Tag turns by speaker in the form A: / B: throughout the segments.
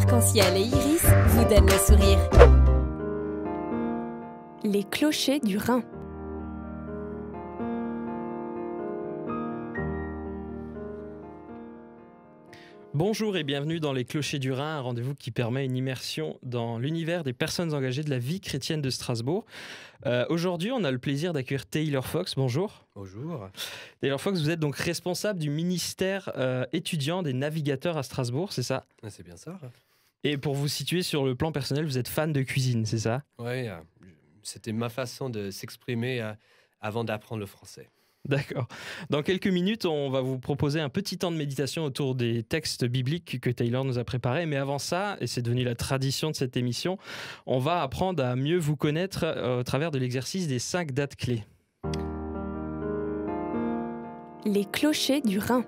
A: arc-en-ciel et iris vous donnent le sourire. Les clochers du Rhin.
B: Bonjour et bienvenue dans Les Clochers du Rhin, un rendez-vous qui permet une immersion dans l'univers des personnes engagées de la vie chrétienne de Strasbourg. Aujourd'hui, on a le plaisir d'accueillir Taylor Fox. Bonjour.
C: Bonjour.
B: Taylor Fox, vous êtes donc responsable du ministère étudiant des navigateurs à Strasbourg, c'est ça?
C: C'est bien ça.
B: Et pour vous situer sur le plan personnel, vous êtes fan de cuisine, c'est ça?
C: Oui, c'était ma façon de s'exprimer avant d'apprendre le français.
B: D'accord. Dans quelques minutes, on va vous proposer un petit temps de méditation autour des textes bibliques que Taylor nous a préparés. Mais avant ça, et c'est devenu la tradition de cette émission, on va apprendre à mieux vous connaître au travers de l'exercice des 5 dates clés.
A: Les clochers du Rhin.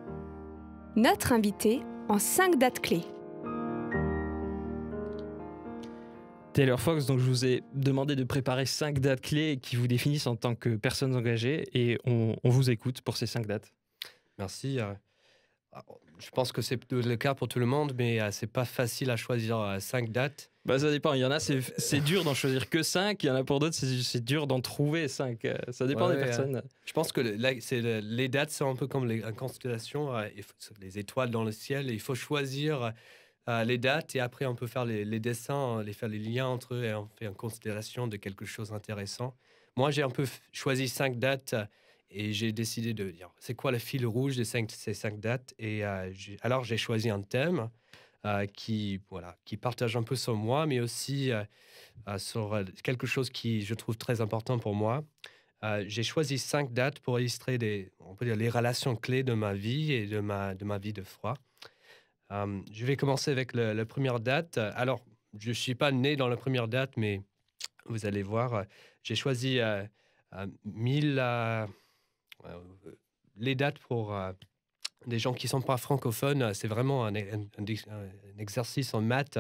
A: Notre invité en 5 dates clés.
B: Taylor Fox, donc je vous ai demandé de préparer 5 dates clés qui vous définissent en tant que personnes engagées et on vous écoute pour ces 5 dates.
C: Merci. Je pense que c'est le cas pour tout le monde, mais c'est pas facile à choisir 5 dates.
B: Bah, ça dépend. Il y en a, c'est dur d'en choisir que 5. Il y en a pour d'autres, c'est dur d'en trouver 5. Ça dépend des personnes.
C: Je pense que les dates sont un peu comme les constellations, les étoiles dans le ciel. Il faut choisir les dates et après on peut faire les dessins, faire les liens entre eux et on fait une constellation de quelque chose d'intéressant. Moi, j'ai un peu choisi 5 dates et j'ai décidé de dire c'est quoi le fil rouge de ces 5 dates. Et alors j'ai choisi un thème qui partage un peu sur moi, mais aussi sur quelque chose qui je trouve très important pour moi. J'ai choisi 5 dates pour illustrer on peut dire les relations clés de ma vie et de ma vie de foi. Je vais commencer avec la première date. Alors, je ne suis pas né dans la première date, mais vous allez voir, j'ai choisi les dates pour des gens qui ne sont pas francophones. C'est vraiment un exercice en maths,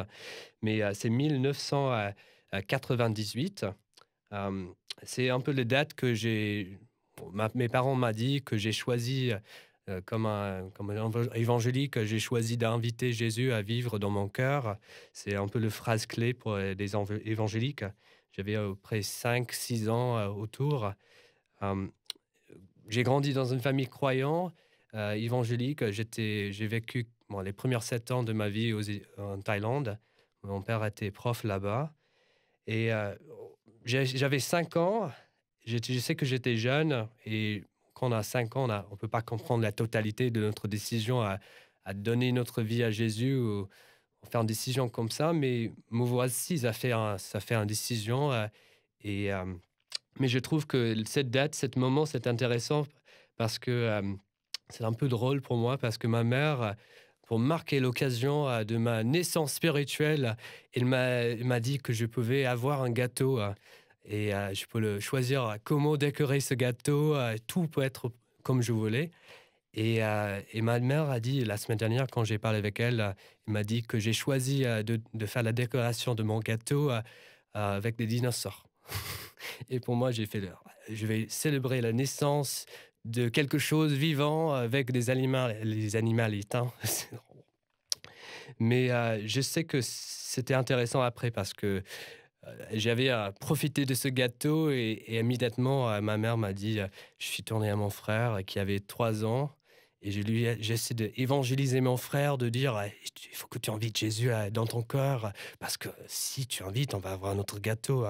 C: mais c'est 1998. C'est un peu les dates que mes parents m'ont dit que j'ai choisi. Comme un évangélique, j'ai choisi d'inviter Jésus à vivre dans mon cœur. C'est un peu la phrase clé pour les évangéliques. J'avais près 5-6 ans autour. J'ai grandi dans une famille croyante, évangélique. J'ai vécu les premiers 7 ans de ma vie en Thaïlande. Mon père était prof là-bas. Et j'avais 5 ans. Je sais que j'étais jeune et quand on a 5 ans, on ne peut pas comprendre la totalité de notre décision à donner notre vie à Jésus ou faire une décision comme ça. Mais me voici, ça fait une décision. Mais je trouve que cette date, ce moment, c'est intéressant parce que c'est un peu drôle pour moi parce que ma mère, pour marquer l'occasion de ma naissance spirituelle, elle m'a dit que je pouvais avoir un gâteau. Et je peux le choisir comment décorer ce gâteau. Tout peut être comme je voulais. Et ma mère a dit, la semaine dernière, quand j'ai parlé avec elle, elle m'a dit que j'ai choisi de faire la décoration de mon gâteau avec des dinosaures. Et pour moi, je vais célébrer la naissance de quelque chose vivant avec les animaliers. Mais je sais que c'était intéressant après parce que j'avais profité de ce gâteau et immédiatement, ma mère m'a dit je suis tourné à mon frère qui avait 3 ans et j'essaie d'évangéliser mon frère, de dire il faut que tu invites Jésus dans ton cœur parce que si tu invites, on va avoir un autre gâteau.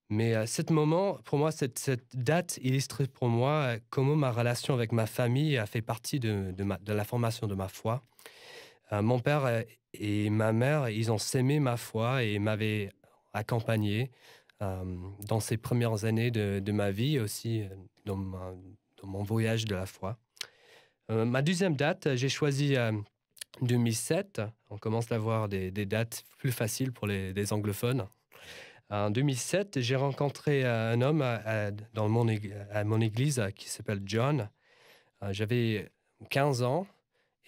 C: Mais cet moment, pour moi, cette date illustre pour moi comment ma relation avec ma famille a fait partie de la formation de ma foi. Mon père et ma mère, ils ont sémé ma foi et m'avaient accompagné dans ces premières années de ma vie, aussi dans mon voyage de la foi. Ma deuxième date, j'ai choisi 2007. On commence à avoir des dates plus faciles pour les anglophones. En 2007, j'ai rencontré un homme à mon église qui s'appelle John. J'avais 15 ans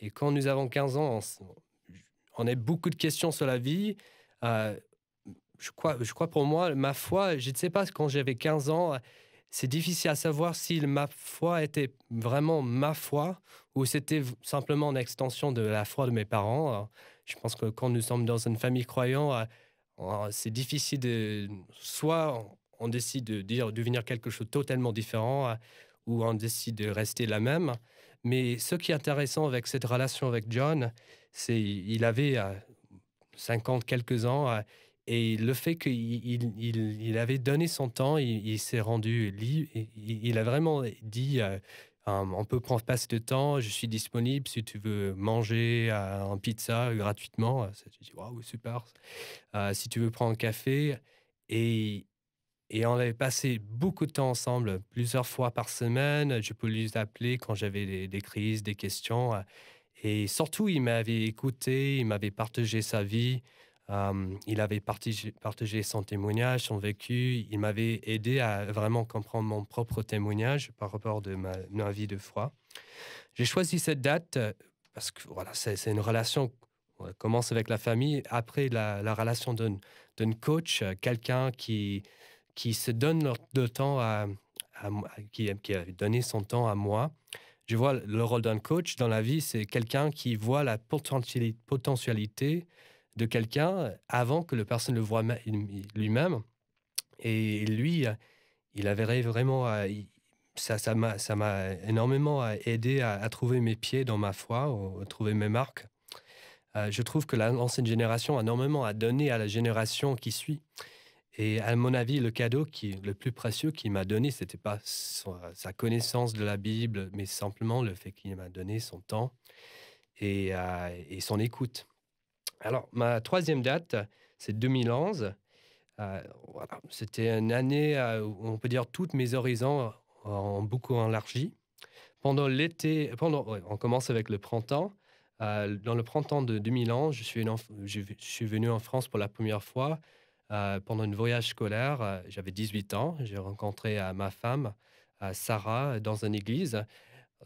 C: et quand nous avons 15 ans, on a beaucoup de questions sur la vie. Je crois pour moi, ma foi, je ne sais pas, quand j'avais 15 ans, c'est difficile à savoir si ma foi était vraiment ma foi ou c'était simplement une extension de la foi de mes parents. Alors, je pense que quand nous sommes dans une famille croyante, c'est difficile de... Soit on décide de devenir quelque chose de totalement différent ou on décide de rester la même. Mais ce qui est intéressant avec cette relation avec John, c'est qu'il avait 50 quelques ans et le fait qu'il avait donné son temps, il s'est rendu libre. Il a vraiment dit on peut prendre passer de temps, je suis disponible si tu veux manger un pizza gratuitement. Je dis waouh, super. Si tu veux prendre un café. Et, et on avait passé beaucoup de temps ensemble, plusieurs fois par semaine. Je peux lui appeler quand j'avais des crises, des questions. Et surtout, il m'avait écouté, il m'avait partagé sa vie. Il avait partagé son témoignage, son vécu. Il m'avait aidé à vraiment comprendre mon propre témoignage par rapport de ma vie de foi. J'ai choisi cette date parce que voilà, c'est une relation. On commence avec la famille, après la relation d'un coach, quelqu'un qui se donne de temps qui a donné son temps à moi. Je vois le rôle d'un coach dans la vie, c'est quelqu'un qui voit la potentialité de quelqu'un avant que la personne le voit lui-même. Et lui, il avait vraiment... Ça m'a énormément aidé à trouver mes pieds dans ma foi, à trouver mes marques. Je trouve que l'ancienne génération a énormément à donner à la génération qui suit. Et à mon avis, le cadeau le plus précieux qu'il m'a donné, ce n'était pas sa connaissance de la Bible, mais simplement le fait qu'il m'a donné son temps et son écoute. Alors, ma troisième date, c'est 2011. Voilà. C'était une année où on peut dire tous mes horizons ont beaucoup élargi. Pendant l'été, on commence avec le printemps. Dans le printemps de 2011, je suis venu en France pour la première fois. Pendant un voyage scolaire, j'avais 18 ans. J'ai rencontré ma femme, Sarah, dans une église.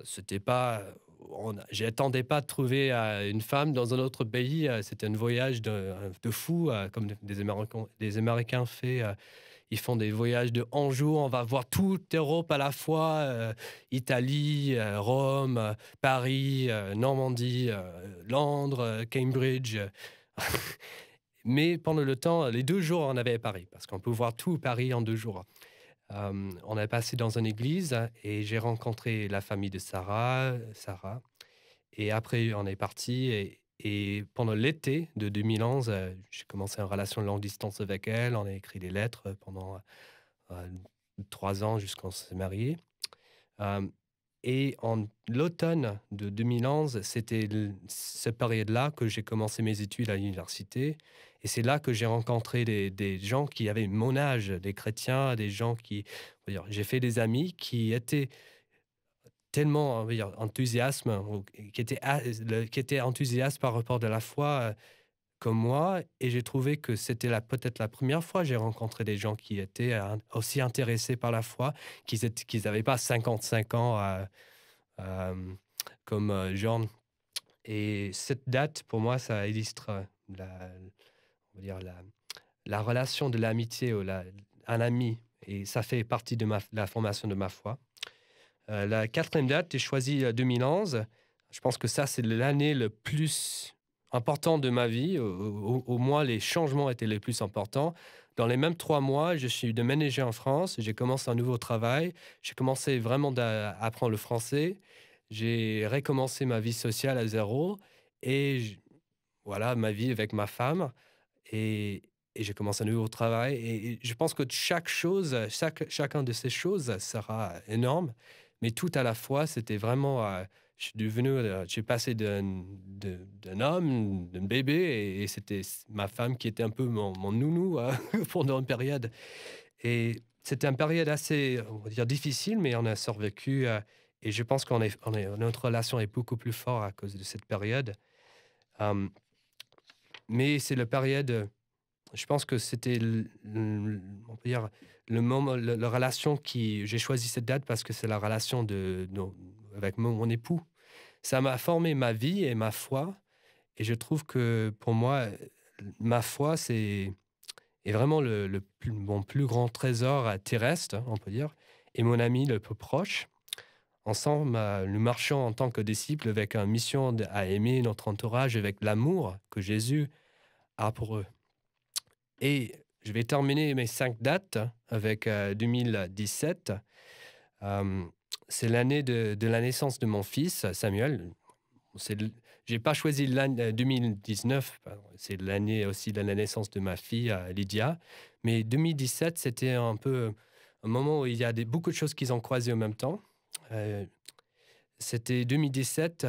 C: C'était pas, j'attendais pas de trouver une femme dans un autre pays. C'était un voyage de fou, comme des Américains font. Ils font des voyages de 11 jours. On va voir toute l'Europe à la fois, Italie, Rome, Paris, Normandie, Londres, Cambridge. Mais pendant le temps, les 2 jours, on avait Paris, parce qu'on peut voir tout Paris en 2 jours. On a passé dans une église et j'ai rencontré la famille de Sarah. Et après, on est parti. Et pendant l'été de 2011, j'ai commencé une relation de longue distance avec elle. On a écrit des lettres pendant 3 ans jusqu'à ce qu'on s'est mariés. Et en l'automne de 2011, c'était cette période-là que j'ai commencé mes études à l'université. Et c'est là que j'ai rencontré des gens qui avaient mon âge, des chrétiens, des gens qui... J'ai fait des amis qui étaient tellement enthousiastes, qui étaient enthousiastes par rapport à la foi comme moi. Et j'ai trouvé que c'était peut-être la première fois que j'ai rencontré des gens qui étaient aussi intéressés par la foi, qu'ils n'avaient pas 55 ans comme Jean. Et cette date, pour moi, ça illustre la relation de l'amitié ou un ami. Et ça fait partie de la formation de ma foi. La quatrième date, j'ai choisi 2011. Je pense que ça, c'est l'année le plus important de ma vie. Au moins, les changements étaient les plus importants. Dans les mêmes 3 mois, je suis déménagé en France. J'ai commencé un nouveau travail. J'ai commencé vraiment à apprendre le français. J'ai recommencé ma vie sociale à zéro. Et voilà, ma vie avec ma femme. Et j'ai commencé un nouveau travail. Et je pense que chacun de ces choses sera énorme. Mais tout à la fois, c'était vraiment... j'ai passé d'un homme, d'un bébé, et c'était ma femme qui était un peu mon nounou pendant une période. Et c'était une période assez, on va dire, difficile, mais on a survécu. Et je pense notre relation est beaucoup plus forte à cause de cette période. Mais c'est la période... Je pense que c'était, on peut dire, le moment, la relation qui... J'ai choisi cette date parce que c'est la relation avec mon époux. Ça m'a formé ma vie et ma foi. Et je trouve que, pour moi, ma foi, est vraiment mon plus grand trésor terrestre, on peut dire. et mon ami le plus proche. Ensemble, nous marchons en tant que disciples avec une mission à aimer notre entourage avec l'amour que Jésus a pour eux. Et je vais terminer mes 5 dates avec 2017. C'est l'année de la naissance de mon fils, Samuel. Je n'ai pas choisi l'année 2019, c'est l'année aussi de la naissance de ma fille, Lydia. Mais 2017, c'était un peu un moment où il y a beaucoup de choses qui ont croisé en même temps. C'était 2017,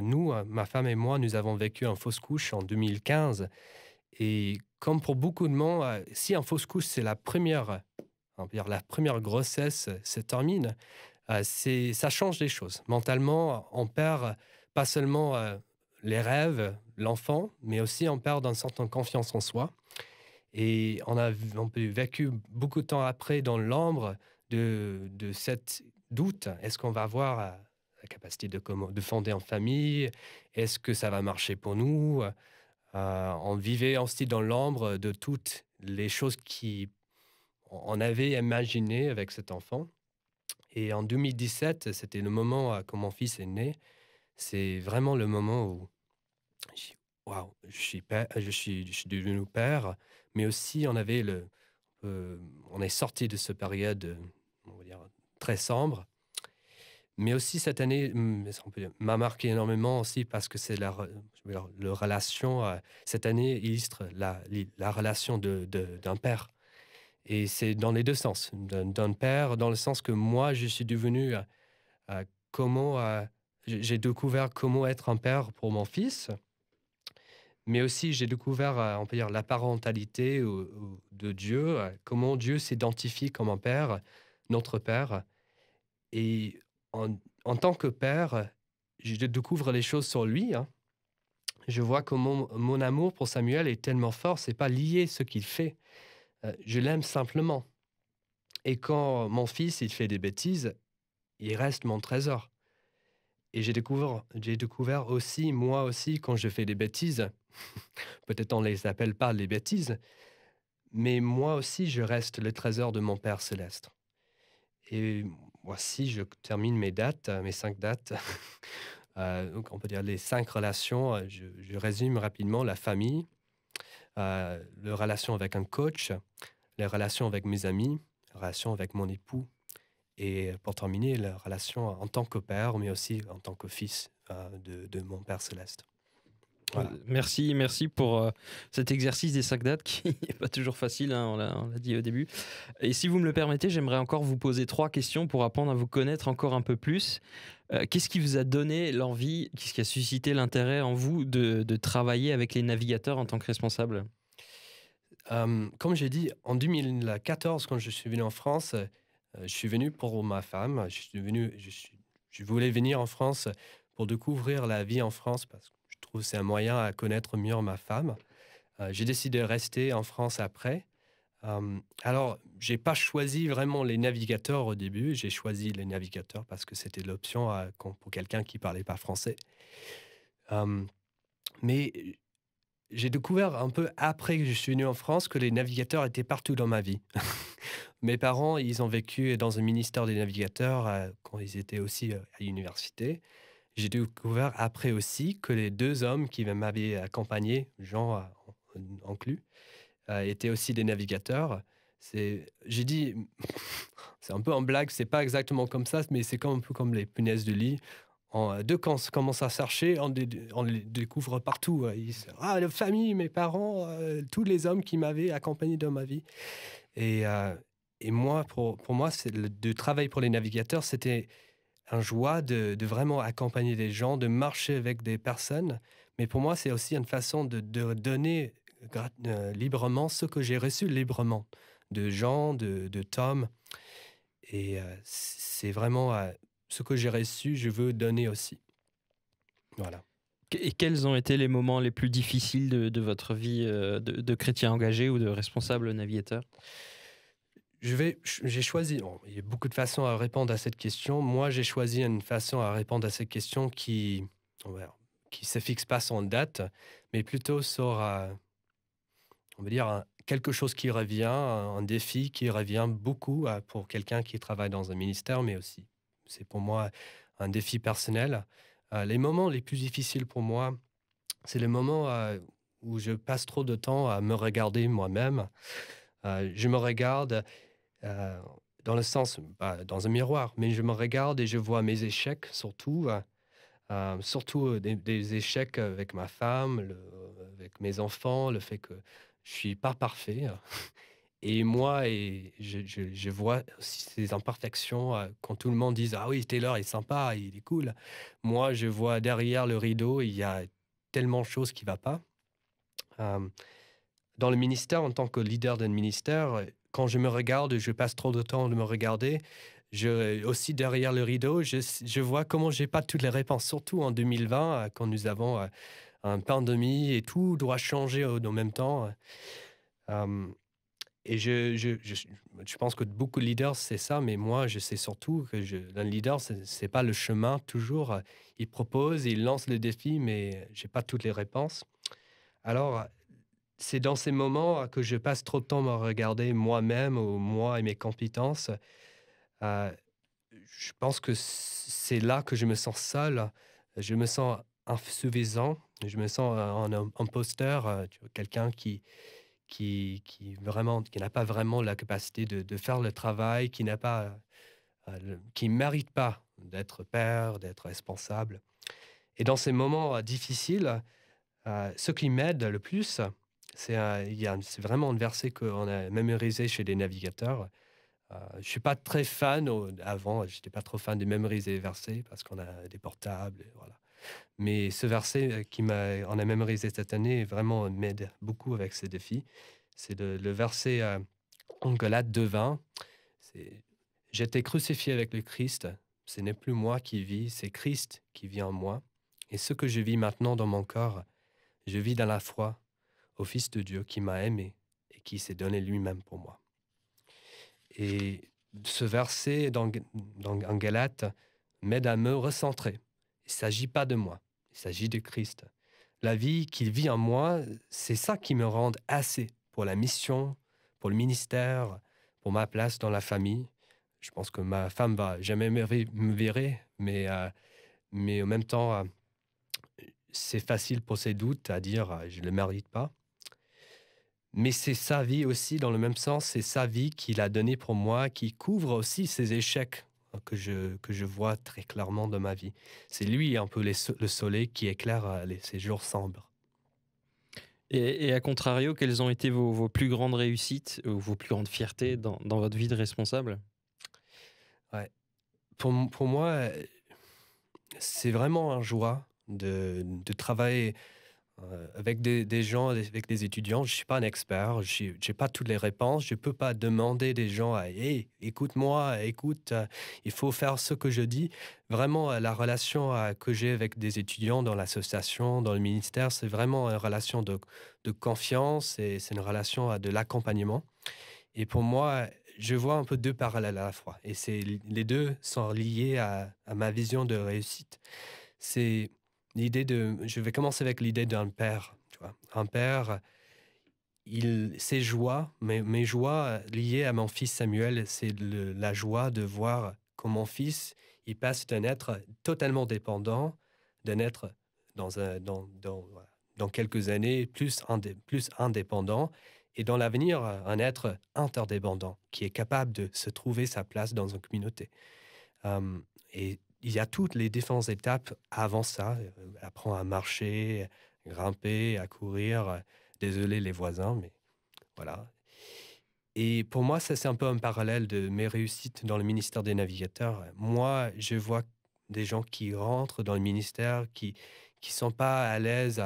C: nous, ma femme et moi, nous avons vécu une fausse couche en 2015. Et comme pour beaucoup de monde, si une fausse couche, c'est la première grossesse se termine, ça change les choses. Mentalement, on perd pas seulement les rêves, l'enfant, mais aussi on perd une certaine confiance en soi. Et on peut vécu beaucoup de temps après dans l'ombre de cette doute. Est-ce qu'on va avoir la capacité de fonder une famille? Est-ce que ça va marcher pour nous? On vivait aussi dans l'ombre de toutes les choses qu'on avait imaginées avec cet enfant. Et en 2017, c'était le moment quand mon fils est né. C'est vraiment le moment où waouh, je suis devenu père, mais aussi on est sorti de cette période, on va dire, très sombre. Mais aussi cette année m'a marqué énormément aussi parce que c'est la relation. Cette année illustre la relation d'un père. Et c'est dans les deux sens. D'un père, dans le sens que moi, je suis devenu j'ai découvert comment être un père pour mon fils. Mais aussi, j'ai découvert, on peut dire, la parentalité de Dieu, comment Dieu s'identifie comme un père, notre père. Et en tant que père, je découvre les choses sur lui. Je vois comment mon amour pour Samuel est tellement fort, c'est pas lié à ce qu'il fait. Je l'aime simplement. Et quand mon fils il fait des bêtises, il reste mon trésor. Et j'ai découvert aussi, moi aussi, quand je fais des bêtises, peut-être on ne les appelle pas les bêtises, mais moi aussi, je reste le trésor de mon Père céleste. Et voici, je termine mes 5 dates. Donc on peut dire les 5 relations. Je résume rapidement la famille, la relation avec un coach, les relations avec mes amis, la relation avec mon époux, et pour terminer, la relation en tant que père, mais aussi en tant que fils de mon Père céleste. Voilà.
B: Merci pour cet exercice des 5 dates qui n'est pas toujours facile, on l'a dit au début. Et si vous me le permettez, j'aimerais encore vous poser 3 questions pour apprendre à vous connaître encore un peu plus. Qu'est-ce qui vous a donné l'envie, qu'est-ce qui a suscité l'intérêt en vous de travailler avec les navigateurs en tant que responsable?
C: Comme j'ai dit, en 2014, quand je suis venu en France, je suis venu pour ma femme. Je voulais venir en France pour découvrir la vie en France parce que je trouve que c'est un moyen à connaître mieux ma femme. J'ai décidé de rester en France après. Alors, j'ai pas choisi vraiment les navigateurs au début. J'ai choisi les navigateurs parce que c'était l'option pour quelqu'un qui parlait pas français. Mais j'ai découvert un peu après que je suis venu en France que les navigateurs étaient partout dans ma vie. Mes parents, ils ont vécu dans un ministère des navigateurs quand ils étaient aussi à l'université. J'ai découvert après aussi que les 2 hommes qui m'avaient accompagné, Jean inclus, étaient aussi des navigateurs. J'ai dit, c'est un peu en blague, c'est pas exactement comme ça, mais c'est un peu comme les punaises de lit. Quand on commence à chercher, on les découvre partout. La famille, mes parents, tous les hommes qui m'avaient accompagné dans ma vie. Et moi, pour moi, de travailler pour les navigateurs, c'était une joie de vraiment accompagner des gens, de marcher avec des personnes. Mais pour moi, c'est aussi une façon de donner librement ce que j'ai reçu librement de Jean, de Tom. Et c'est vraiment ce que j'ai reçu, je veux donner aussi. Voilà.
B: Et quels ont été les moments les plus difficiles de votre vie de chrétien engagé ou de responsable navigateur?
C: J'ai choisi, il y a beaucoup de façons à répondre à cette question. Moi, j'ai choisi une façon à répondre à cette question qui se fixe pas sur une date, mais plutôt sur, on va dire, quelque chose qui revient, un défi qui revient beaucoup pour quelqu'un qui travaille dans un ministère, mais aussi, c'est pour moi un défi personnel. Les moments les plus difficiles pour moi, c'est les moments où je passe trop de temps à me regarder moi-même. Je me regarde euh, dans le sens, dans un miroir, mais je me regarde et je vois mes échecs surtout. Surtout des échecs avec ma femme, avec mes enfants, le fait que je suis pas parfait. Et moi, je vois aussi ces imperfections quand tout le monde dit ah oui, Taylor est sympa, il est cool. Moi, je vois derrière le rideau, il y a tellement de choses qui ne vont pas. Euh, Dans le ministère, en tant que leader d'un ministère, quand je me regarde, je passe trop de temps à me regarder. Aussi derrière le rideau, je vois comment j'ai pas toutes les réponses, surtout en 2020, quand nous avons une pandémie et tout doit changer en même temps. Euh, et je pense que beaucoup de leaders, c'est ça, mais moi, je sais surtout que un leader, c'est pas le chemin toujours. Il propose, il lance le défi, mais j'ai pas toutes les réponses. Alors, c'est dans ces moments que je passe trop de temps à me regarder moi-même ou moi et mes compétences. Euh, je pense que c'est là que je me sens seul. Je me sens insuffisant. Je me sens un imposteur, tu vois, quelqu'un qui n'a pas vraiment la capacité de faire le travail, qui n'a pas, qui mérite pas d'être père, d'être responsable. Et dans ces moments difficiles, ce qui m'aide le plus, c'est vraiment un verset qu'on a mémorisé chez des navigateurs. Je ne suis pas très fan, avant, je n'étais pas trop fan de mémoriser les versets parce qu'on a des portables. Et voilà. Mais ce verset on a mémorisé cette année vraiment m'aide beaucoup avec ces défis. C'est le verset en Galates 2:20. C'est J'étais crucifié avec le Christ. Ce n'est plus moi qui vis, c'est Christ qui vit en moi. Et ce que je vis maintenant dans mon corps, je vis dans la foi au Fils de Dieu qui m'a aimé et qui s'est donné lui-même pour moi. Et ce verset en Galates m'aide à me recentrer. Il ne s'agit pas de moi, il s'agit de Christ. La vie qu'il vit en moi, c'est ça qui me rend assez pour la mission, pour le ministère, pour ma place dans la famille. Je pense que ma femme va jamais me virer, mais en même temps, c'est facile pour ses doutes à dire je ne le mérite pas. Mais c'est sa vie aussi, dans le même sens, c'est sa vie qu'il a donnée pour moi, qui couvre aussi ses échecs que je vois très clairement dans ma vie. C'est lui un peu le soleil qui éclaire ces jours sombres.
B: Et à contrario, quelles ont été vos plus grandes réussites ou vos plus grandes fiertés dans votre vie de responsable?
C: Ouais. Pour moi, c'est vraiment une joie de travailler avec des gens, avec des étudiants. Je ne suis pas un expert, je n'ai pas toutes les réponses. Je ne peux pas demander des gens à hey, écoute-moi, écoute, il faut faire ce que je dis. Vraiment, la relation que j'ai avec des étudiants dans l'association, dans le ministère, c'est vraiment une relation de confiance et c'est une relation de l'accompagnement. Et pour moi, je vois un peu deux parallèles à la fois. Et les deux sont liés à ma vision de réussite. C'est je vais commencer avec l'idée d'un père. Tu vois. Un père, ses joies, mes joies liées à mon fils Samuel, c'est la joie de voir que mon fils, il passe d'un être totalement dépendant, d'un être dans quelques années plus indépendant, et dans l'avenir, un être interdépendant qui est capable de se trouver sa place dans une communauté. Et il y a toutes les différentes étapes avant ça. Apprendre à marcher, grimper, à courir. Désolé les voisins, mais voilà. Et pour moi, ça, c'est un peu un parallèle de mes réussites dans le ministère des navigateurs. Moi, je vois des gens qui rentrent dans le ministère, qui sont pas à l'aise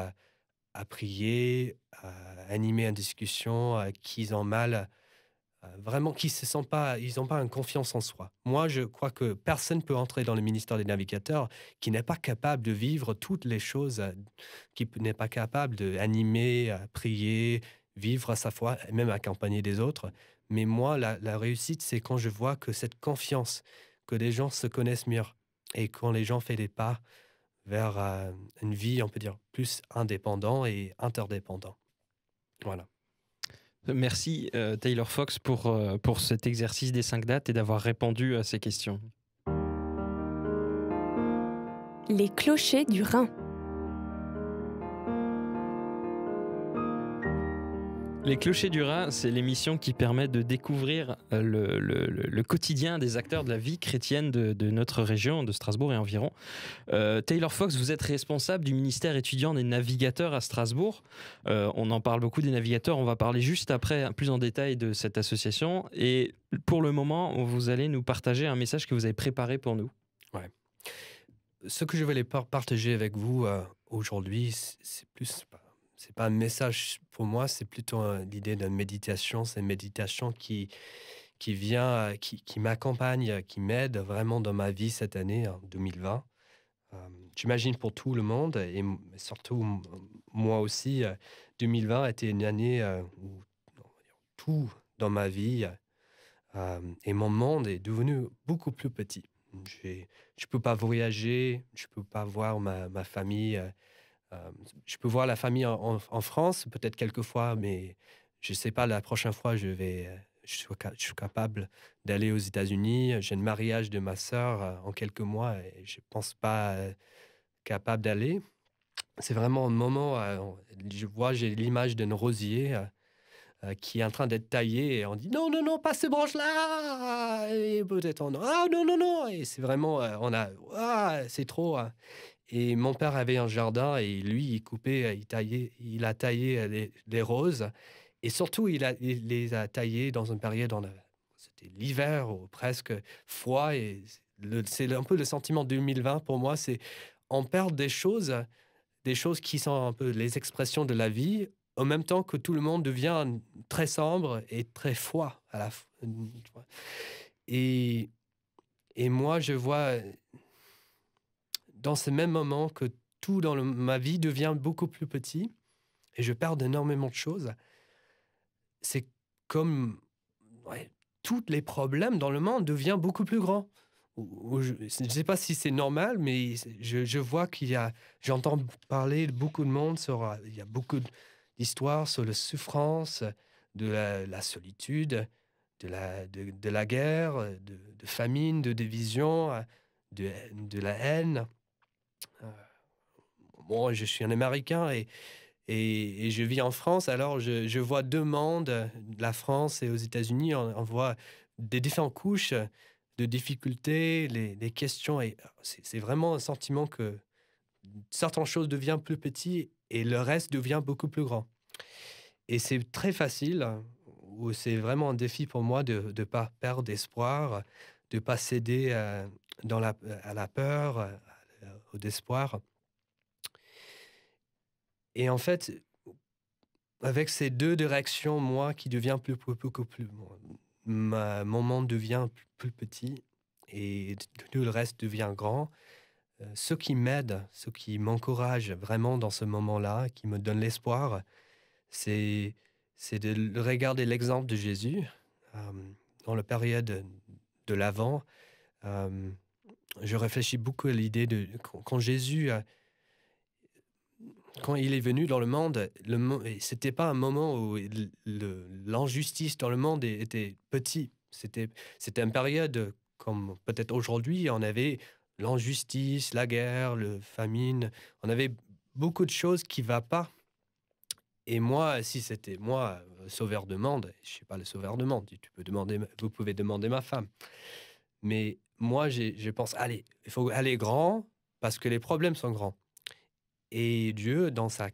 C: à prier, à animer une discussion, qui ont mal, vraiment qui se sentent pas, ils n'ont pas une confiance en soi. Moi, je crois que personne peut entrer dans le ministère des navigateurs qui n'est pas capable de vivre toutes les choses, qui n'est pas capable d'animer, prier, vivre sa foi, et même accompagner des autres. Mais moi, la réussite, c'est quand je vois que cette confiance, que les gens se connaissent mieux et quand les gens font des pas vers une vie, on peut dire, plus indépendant et interdépendant. Voilà.
B: Merci Taylor Fox pour cet exercice des 5 dates et d'avoir répondu à ces questions.
A: Les clochers du Rhin.
B: Les Clochers du Rhin, c'est l'émission qui permet de découvrir le quotidien des acteurs de la vie chrétienne de notre région, de Strasbourg et environ. Taylor Fox, vous êtes responsable du ministère étudiant des navigateurs à Strasbourg. On en parle beaucoup des navigateurs, on va parler juste après plus en détail de cette association. Et pour le moment, vous allez nous partager un message que vous avez préparé pour nous.
C: Ouais. Ce que je voulais partager avec vous aujourd'hui, c'est pas un message pour moi, c'est plutôt l'idée d'une méditation. C'est une méditation qui vient, qui m'accompagne, qui m'aide vraiment dans ma vie cette année, en 2020. J'imagine pour tout le monde et surtout moi aussi, 2020 a été une année où tout dans ma vie et mon monde est devenu beaucoup plus petit. Je peux pas voyager, je peux pas voir ma famille. Je peux voir la famille en France, peut-être quelques fois, mais je sais pas, la prochaine fois, je suis capable d'aller aux États-Unis. J'ai le mariage de ma sœur en quelques mois et je pense pas capable d'aller. C'est vraiment un moment, j'ai l'image d'un rosier qui est en train d'être taillé et on dit non, non, non, pas ces branches-là. Et peut-être ah non, non, non. Et c'est vraiment, c'est trop. Et mon père avait un jardin et lui, il coupait, il a taillé les roses. Et surtout, il les a taillés dans une période, c'était l'hiver ou presque froid. Et c'est un peu le sentiment 2020 pour moi, c'est on perd des choses qui sont un peu les expressions de la vie, en même temps que tout le monde devient très sombre et très froid à la fin. Et moi, je vois dans ce même moment que tout dans ma vie devient beaucoup plus petit et je perds énormément de choses. C'est comme tous les problèmes dans le monde deviennent beaucoup plus grands. Je ne sais pas si c'est normal, mais je vois j'entends parler de beaucoup de monde il y a beaucoup d'histoires sur la souffrance, de la solitude, de la guerre, de famine, de division, de la haine. Bon, je suis un Américain et je vis en France, alors je vois deux mondes, la France et aux États-Unis, on voit des différentes couches de difficultés, les questions, et c'est vraiment un sentiment que certaines choses deviennent plus petites et le reste devient beaucoup plus grand. Et c'est très facile, ou c'est vraiment un défi pour moi de ne pas perdre espoir, de ne pas céder à la peur, au désespoir. Et en fait, avec ces deux directions, moi, qui devient beaucoup plus... Mon monde devient plus petit et tout le reste devient grand. Ce qui m'aide, ce qui m'encourage vraiment dans ce moment-là, qui me donne l'espoir, c'est de regarder l'exemple de Jésus dans la période de l'Avent. Je réfléchis beaucoup à l'idée de quand Jésus... Quand il est venu dans le monde, c'était pas un moment où l'injustice dans le monde était petit. C'était une période comme peut-être aujourd'hui, on avait l'injustice, la guerre, la famine. On avait beaucoup de choses qui ne vont pas. Et moi, si c'était moi, sauveur de monde, je ne suis pas le sauveur de monde. Vous pouvez demander ma femme. Mais moi, je pense, allez, il faut aller grand parce que les problèmes sont grands. Et Dieu, dans sa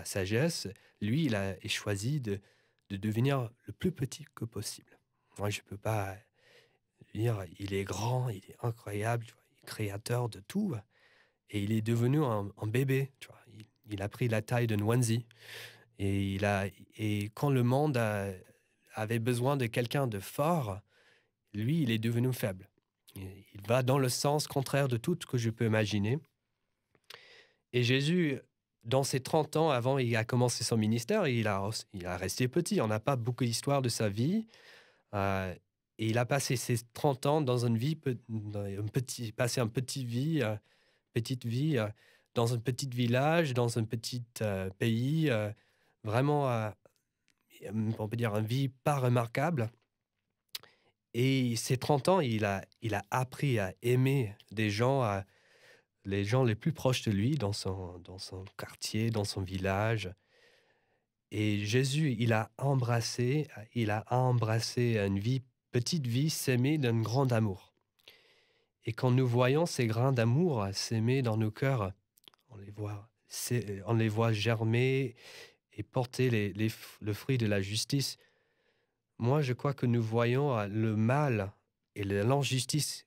C: sagesse, lui, il a choisi de devenir le plus petit que possible. Moi, je ne peux pas dire, il est grand, il est incroyable, tu vois, il est créateur de tout. Et il est devenu un bébé, tu vois. Il a pris la taille d'un onesie. Et quand le monde avait besoin de quelqu'un de fort, lui, il est devenu faible. Il va dans le sens contraire de tout ce que je peux imaginer. Et Jésus, dans ses 30 ans avant, il a commencé son ministère, et il a resté petit. On n'a pas beaucoup d'histoire de sa vie. Et il a passé ses 30 ans dans une vie, passé une petite vie dans un petit village, dans un petit pays. Vraiment, on peut dire, une vie pas remarquable. Et ces 30 ans, il a appris à aimer les gens les plus proches de lui, dans son quartier, dans son village. Et Jésus, il a embrassé une vie, petite vie, s'aimer d'un grand amour. Et quand nous voyons ces grains d'amour s'aimer dans nos cœurs, on les voit germer et porter le fruit de la justice. Moi, je crois que nous voyons le mal et l'injustice.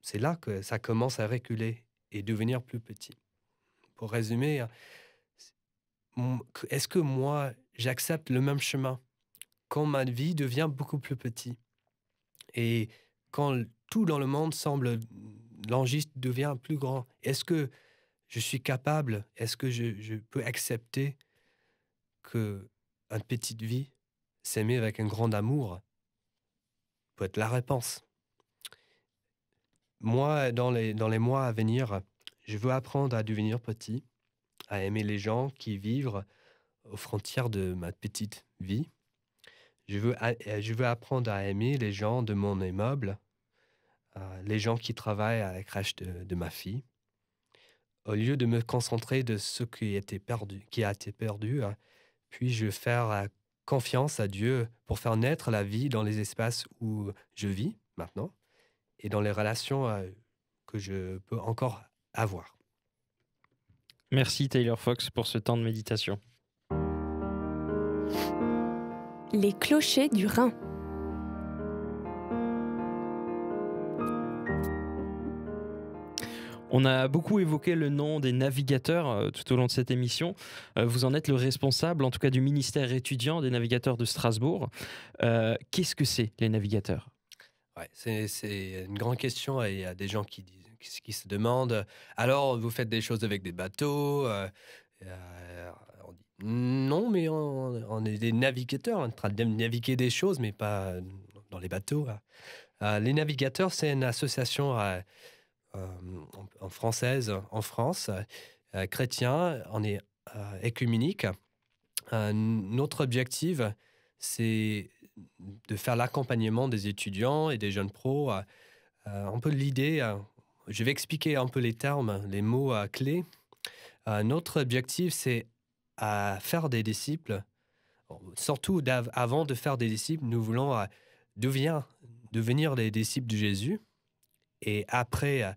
C: C'est là que ça commence à reculer et devenir plus petit. Pour résumer, est-ce que moi, j'accepte le même chemin quand ma vie devient beaucoup plus petite et quand tout dans le monde semble, l'injustice devient plus grand? Est-ce que je suis capable, est-ce que je peux accepter que une petite vie s'aimer avec un grand amour peut être la réponse? Moi, dans les mois à venir, je veux apprendre à devenir petit, à aimer les gens qui vivent aux frontières de ma petite vie. Je veux apprendre à aimer les gens de mon immeuble, les gens qui travaillent à la crèche de ma fille. Au lieu de me concentrer de ce qui a été perdu, puis-je faire confiance à Dieu pour faire naître la vie dans les espaces où je vis maintenant et dans les relations que je peux encore avoir.
B: Merci Taylor Fox pour ce temps de méditation.
A: Les clochers du Rhin.
B: On a beaucoup évoqué le nom des navigateurs tout au long de cette émission. Vous en êtes le responsable, en tout cas du ministère étudiant des navigateurs de Strasbourg. Qu'est-ce que c'est, les navigateurs ?
C: Ouais, c'est une grande question et il y a des gens qui se demandent alors vous faites des choses avec des bateaux on dit non, mais on est des navigateurs en train de naviguer des choses, mais pas dans les bateaux. Les navigateurs, c'est une association en française en France, chrétien, on est écuménique. Notre objectif, c'est de faire l'accompagnement des étudiants et des jeunes pros. Un peu l'idée, je vais expliquer un peu les termes, les mots clés. Notre objectif, c'est à faire des disciples. Surtout avant de faire des disciples, nous voulons devenir des disciples de Jésus. Et après,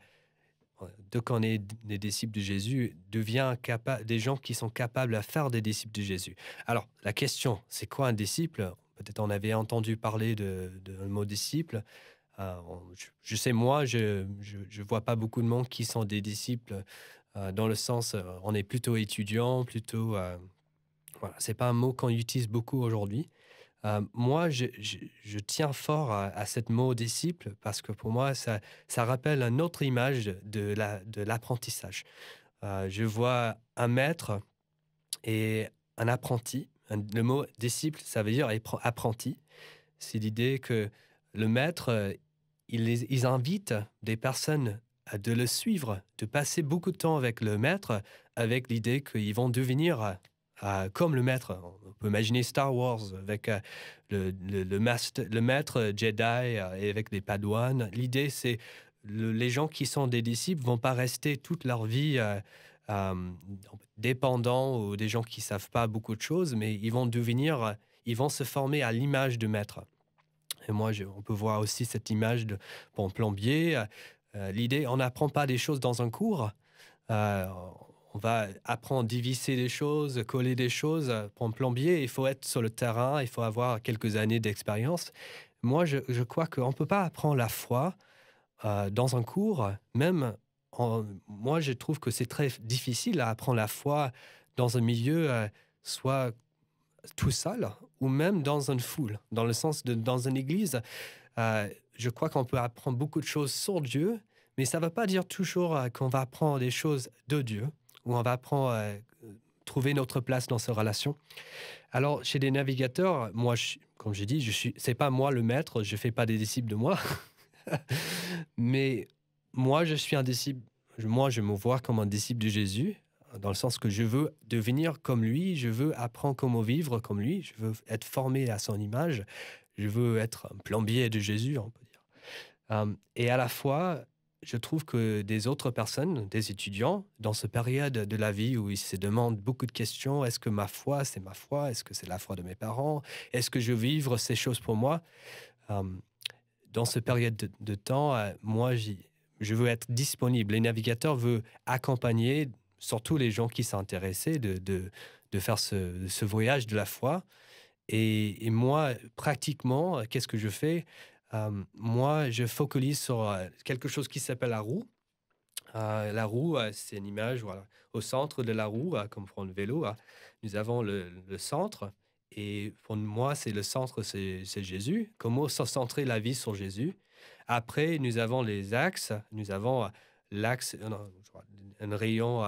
C: dès qu'on est des disciples de Jésus, devient des gens qui sont capables à faire des disciples de Jésus. Alors, la question, c'est quoi un disciple ? Peut-être on avait entendu parler de mot disciple. Je sais, moi, je vois pas beaucoup de monde qui sont des disciples dans le sens, on est plutôt étudiant, plutôt... voilà, c'est pas un mot qu'on utilise beaucoup aujourd'hui. Moi, je tiens fort à ce mot disciple parce que pour moi, ça rappelle une autre image de l'apprentissage. Je vois un maître et un apprenti. Le mot disciple, ça veut dire apprenti. C'est l'idée que le maître, il invite des personnes à de le suivre, de passer beaucoup de temps avec le maître, avec l'idée qu'ils vont devenir comme le maître. On peut imaginer Star Wars avec le maître Jedi et avec des padouanes. L'idée, c'est les gens qui sont des disciples ne vont pas rester toute leur vie dépendants ou des gens qui ne savent pas beaucoup de choses, mais ils vont se former à l'image du maître. Et moi, on peut voir aussi cette image pour un plombier. L'idée, on n'apprend pas des choses dans un cours. On va apprendre à dévisser des choses, coller des choses. Pour un plombier, il faut être sur le terrain, il faut avoir quelques années d'expérience. Moi, je crois qu'on ne peut pas apprendre la foi dans un cours. Moi, je trouve que c'est très difficile à apprendre la foi dans un milieu, soit tout seul, ou même dans une foule. Dans le sens dans une église, je crois qu'on peut apprendre beaucoup de choses sur Dieu, mais ça ne veut pas dire toujours qu'on va apprendre des choses de Dieu, ou on va apprendre trouver notre place dans ces relations. Alors, chez les navigateurs, moi, comme j'ai dit, c'est pas moi le maître, je fais pas des disciples de moi, mais moi, je suis un disciple. Moi, je me vois comme un disciple de Jésus. dans le sens que je veux devenir comme lui, je veux apprendre comment vivre comme lui, je veux être formé à son image, je veux être un plombier de Jésus, on peut dire. Et à la fois, je trouve que des autres personnes, des étudiants, dans cette période de la vie où ils se demandent beaucoup de questions, est-ce que ma foi, c'est ma foi? Est-ce que c'est la foi de mes parents? Est-ce que je veux vivre ces choses pour moi? Dans cette période de temps, moi, je veux être disponible. Les navigateurs veulent accompagner surtout les gens qui sont intéressés de faire ce voyage de la foi. Et moi, pratiquement, qu'est-ce que je fais? Moi, je focalise sur quelque chose qui s'appelle la roue. La roue, c'est une image, voilà. Au centre de la roue, comme pour un vélo, nous avons le centre. Et pour moi, c'est le centre, c'est Jésus. Comment centrer la vie sur Jésus? Après, nous avons les axes. Nous avons l'axe, un rayon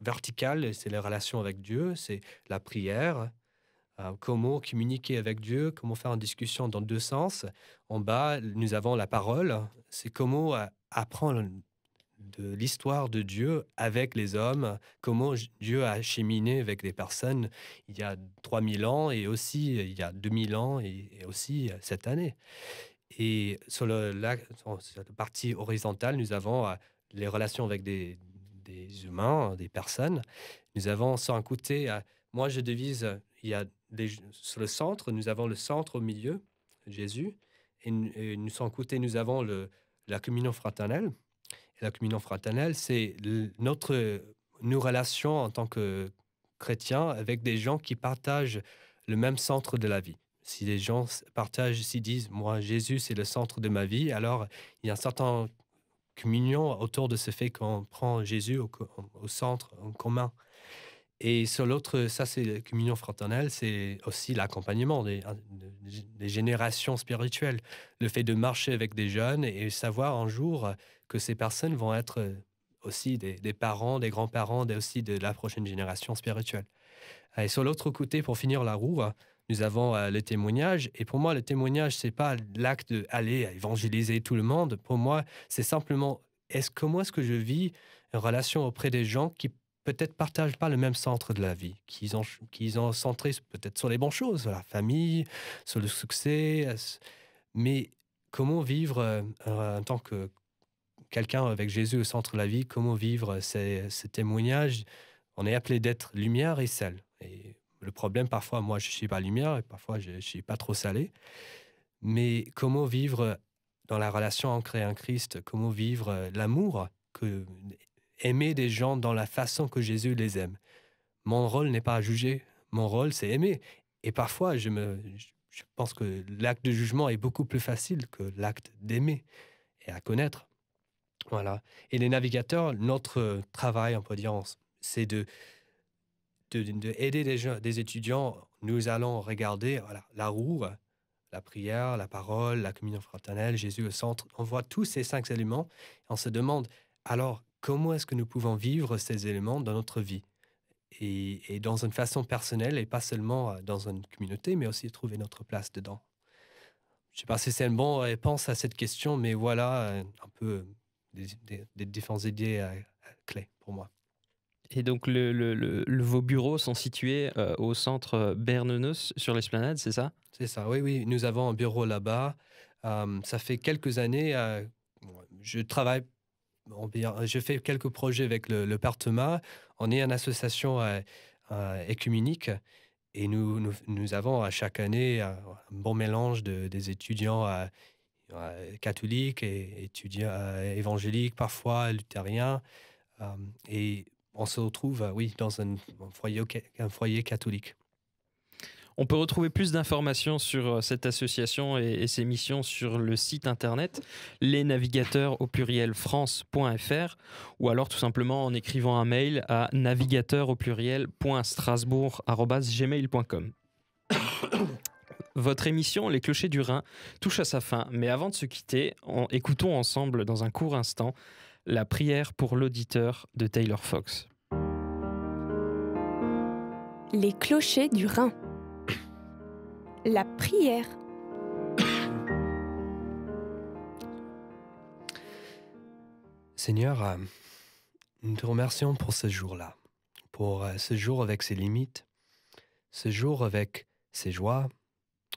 C: vertical, c'est les relations avec Dieu, c'est la prière. Comment communiquer avec Dieu, comment faire une discussion dans deux sens. En bas, nous avons la parole. C'est comment apprendre de l'histoire de Dieu avec les hommes, comment Dieu a cheminé avec les personnes il y a 3000 ans et aussi il y a 2000 ans et aussi cette année. Et sur la partie horizontale, nous avons les relations avec des humains, des personnes. Nous avons sur un côté, moi je devise, il y a sur le centre, nous avons le centre au milieu, Jésus, et nous sur un côté, nous avons la communion fraternelle. Et la communion fraternelle, c'est nos relations en tant que chrétiens avec des gens qui partagent le même centre de la vie. Si les gens partagent, s'ils disent « moi, Jésus, c'est le centre de ma vie », alors il y a une certaine communion autour de ce fait qu'on prend Jésus au centre, en commun. Et sur l'autre, ça c'est la communion fraternelle, c'est aussi l'accompagnement des générations spirituelles. Le fait de marcher avec des jeunes et savoir un jour que ces personnes vont être aussi des parents, des grands-parents, aussi de la prochaine génération spirituelle. Et sur l'autre côté, pour finir la roue, nous avons le témoignage. Et pour moi, le témoignage, c'est pas l'acte d'aller évangéliser tout le monde. Pour moi, c'est simplement comment est-ce que je vis une relation auprès des gens qui peut-être partagent pas le même centre de la vie, qu'ils ont centré peut-être sur les bonnes choses, sur la famille, sur le succès, mais comment vivre en tant que quelqu'un avec Jésus au centre de la vie, comment vivre ces témoignages? On est appelé d'être lumière et sel. Et le problème, parfois, moi, je suis pas lumière et parfois, je suis pas trop salé. Mais comment vivre dans la relation ancrée en Christ? Comment vivre l'amour aimer des gens dans la façon que Jésus les aime. Mon rôle n'est pas à juger, mon rôle c'est aimer. Et parfois, je pense que l'acte de jugement est beaucoup plus facile que l'acte d'aimer et à connaître. Voilà. Et les navigateurs, notre travail, on peut dire, c'est de aider des étudiants. Nous allons regarder la roue, la prière, la parole, la communion fraternelle, Jésus au centre. On voit tous ces 5 éléments et on se demande, alors, comment est-ce que nous pouvons vivre ces éléments dans notre vie et dans une façon personnelle et pas seulement dans une communauté, mais aussi trouver notre place dedans. Je ne sais pas si c'est une bonne réponse à cette question, mais voilà un peu des différentes idées clés pour moi.
B: Et donc, vos bureaux sont situés au centre Bernenos sur l'Esplanade, c'est ça? C'est
C: ça, oui. Nous avons un bureau là-bas. Ça fait quelques années, je travaille. Je fais quelques projets avec le Partema. On est une association écuménique et nous avons à chaque année un bon mélange des étudiants catholiques et étudiants évangéliques, parfois luthériens. Et on se retrouve, dans un foyer catholique.
B: On peut retrouver plus d'informations sur cette association et ses missions sur le site internet lesnavigateurs au pluriel france.fr ou alors tout simplement en écrivant un mail à navigateurs au pluriel.strasbourg@gmail.com. Votre émission Les Clochers du Rhin touche à sa fin, mais avant de se quitter, écoutons ensemble dans un court instant la prière pour l'auditeur de Taylor Fox.
A: Les Clochers du Rhin. La prière.
C: Seigneur, nous te remercions pour ce jour-là. pour ce jour avec ses limites, ce jour avec ses joies,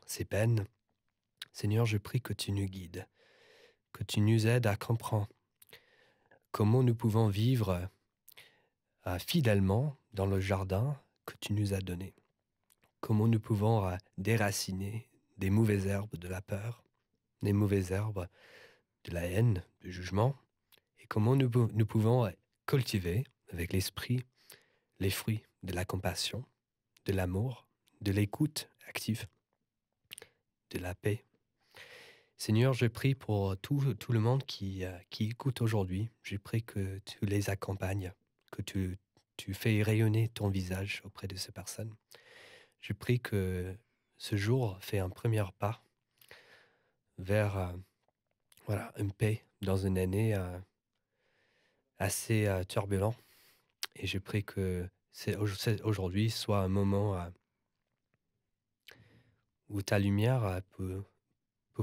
C: ses peines. Seigneur, je prie que tu nous guides, que tu nous aides à comprendre comment nous pouvons vivre fidèlement dans le jardin que tu nous as donné. Comment nous pouvons déraciner des mauvaises herbes de la peur, des mauvaises herbes de la haine, du jugement, et comment nous pouvons cultiver avec l'esprit les fruits de la compassion, de l'amour, de l'écoute active, de la paix. Seigneur, je prie pour tout le monde qui écoute aujourd'hui. Je prie que tu les accompagnes, que tu fais rayonner ton visage auprès de ces personnes. Je prie que ce jour fait un premier pas vers une paix dans une année assez turbulente. Et je prie que aujourd'hui soit un moment où ta lumière peut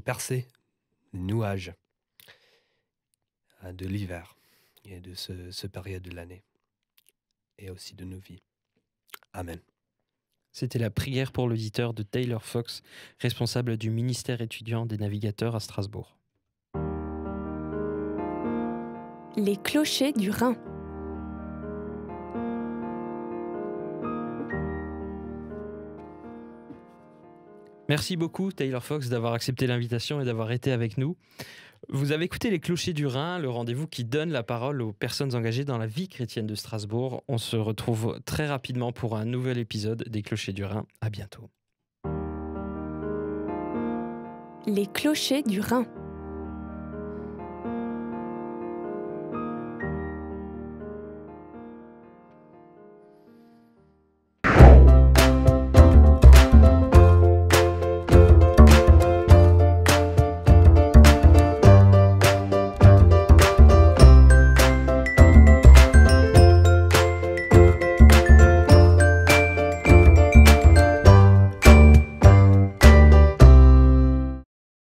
C: percer les nuages de l'hiver et de ce période de l'année et aussi de nos vies. Amen.
B: C'était la prière pour l'auditeur de Taylor Fox, responsable du ministère étudiant des navigateurs à Strasbourg.
A: Les clochers du Rhin.
B: Merci beaucoup Taylor Fox d'avoir accepté l'invitation et d'avoir été avec nous. Vous avez écouté Les Clochers du Rhin, le rendez-vous qui donne la parole aux personnes engagées dans la vie chrétienne de Strasbourg. On se retrouve très rapidement pour un nouvel épisode des Clochers du Rhin. À bientôt.
A: Les clochers du Rhin.